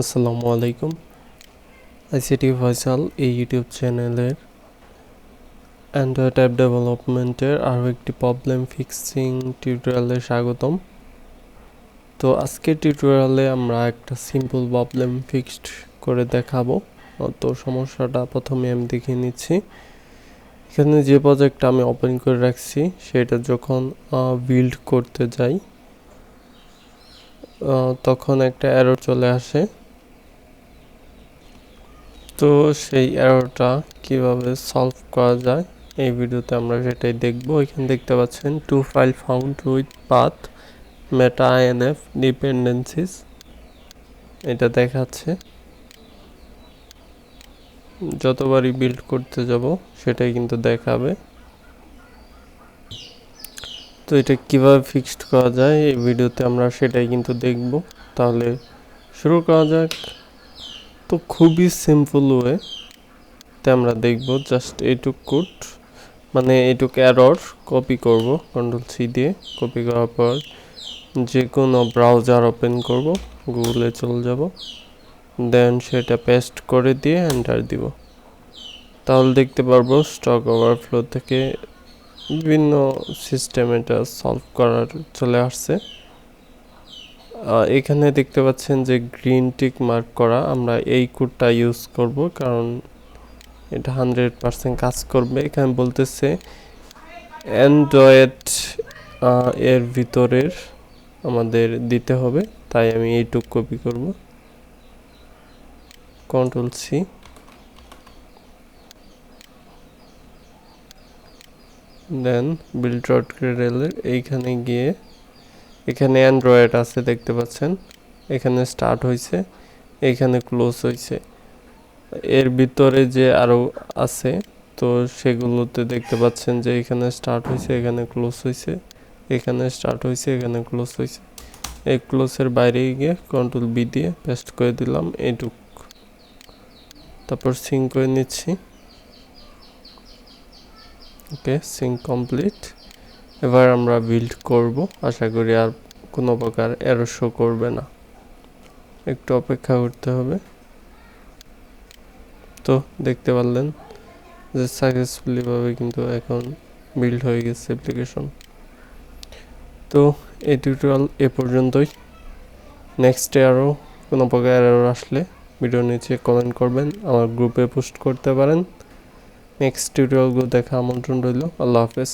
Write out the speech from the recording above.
আসসালামু আলাইকুম। আইসিটি ফয়সাল এই ইউটিউব চ্যানেলের অ্যান্ড্রয়েড অ্যাপ ডেভেলপমেন্টের আরও একটি প্রবলেম ফিক্সিং টিউটোরিয়ালে স্বাগতম। তো আজকের টিউটোরিয়ালে আমরা একটা সিম্পল প্রবলেম ফিক্সড করে দেখাবো। তো সমস্যাটা প্রথমে আমি দেখিয়ে নিচ্ছি। এখানে যে প্রজেক্টটা আমি ওপেন করে রাখছি সেটা যখন বিল্ড করতে যাই তখন একটা এরর চলে আসে। তো সেই এররটা কিভাবে সলভ করা যায় এই ভিডিওতে আমরা সেটাই দেখব। এখানে দেখতে পাচ্ছেন two file found with path META-INF DEPENDENCIES এটা দেখাচ্ছে। যতবারই বিল্ড করতে যাব সেটাই কিন্তু দেখাবে। তো এটা কিভাবে ফিক্সড করা যায় এই ভিডিওতে আমরা সেটাই কিন্তু দেখব। তাহলে শুরু করা যাক। তো খুবই সিম্পল ওয়ে তে আমরা দেখব। জাস্ট এইটুক কোড মানে এইটুক এরর কপি করব কন্ট্রোল সি দিয়ে। কপি করার পর যে কোনো ব্রাউজার ওপেন করব, গুগলে চলে যাব, দেন সেটা পেস্ট করে দিয়ে এন্টার দিব। তাহলে দেখতে পারবো স্টক ওভারফ্লো থেকে বিভিন্ন সিস্টেম এটা সলভ করার চলে আসছে। এখানে দেখতে পাচ্ছেন যে গ্রিন টিক মার্ক করা, আমরা এই কোডটা ইউজ করব কারণ এটা 100% কাজ করবে। এখানে বলতেছে অ্যান্ড্রয়েড এর ভিতরের আমাদের দিতে হবে, তাই আমি এইটুক কপি করব, control C, then build dot গ্রেডেলের এইখানে গিয়ে এখানে অ্যান্ড্রয়েড আছে দেখতে পাচ্ছেন, এখানে স্টার্ট হয়েছে, এখানে ক্লোজ হয়েছে। এর ভিতরে যে আরও আছে তো সেগুলোতে দেখতে পাচ্ছেন যে এখানে স্টার্ট হয়েছে, এখানে ক্লোজ হয়েছে, এখানে স্টার্ট হয়েছে, এখানে ক্লোজ হয়েছে। এই ক্লোজের বাইরে গিয়ে কন্ট্রোল বি দিয়ে পেস্ট করে দিলাম এইটুক। তারপর সিঙ্ক করে নিচ্ছি। ওকে, সিঙ্ক কমপ্লিট। এবার আমরা বিল্ড করব, আশা করি আর কোনো প্রকার এরর শো করবে না। একটু অপেক্ষা করতে হবে। তো দেখতে পারলেন যে সাকসেসফুলি ভাবে কিন্তু এখন বিল্ড হয়ে গেছে অ্যাপ্লিকেশন। তো এই টিউটোরিয়াল এ পর্যন্তই। নেক্সটে আরও কোনো প্রকার এরর আসলে ভিডিও নিচে কমেন্ট করবেন, আমার গ্রুপে পোস্ট করতে পারেন। নেক্সট টিউটোরিয়ালগুলো দেখা আমন্ত্রণ রইল। আল্লাহ হাফেজ।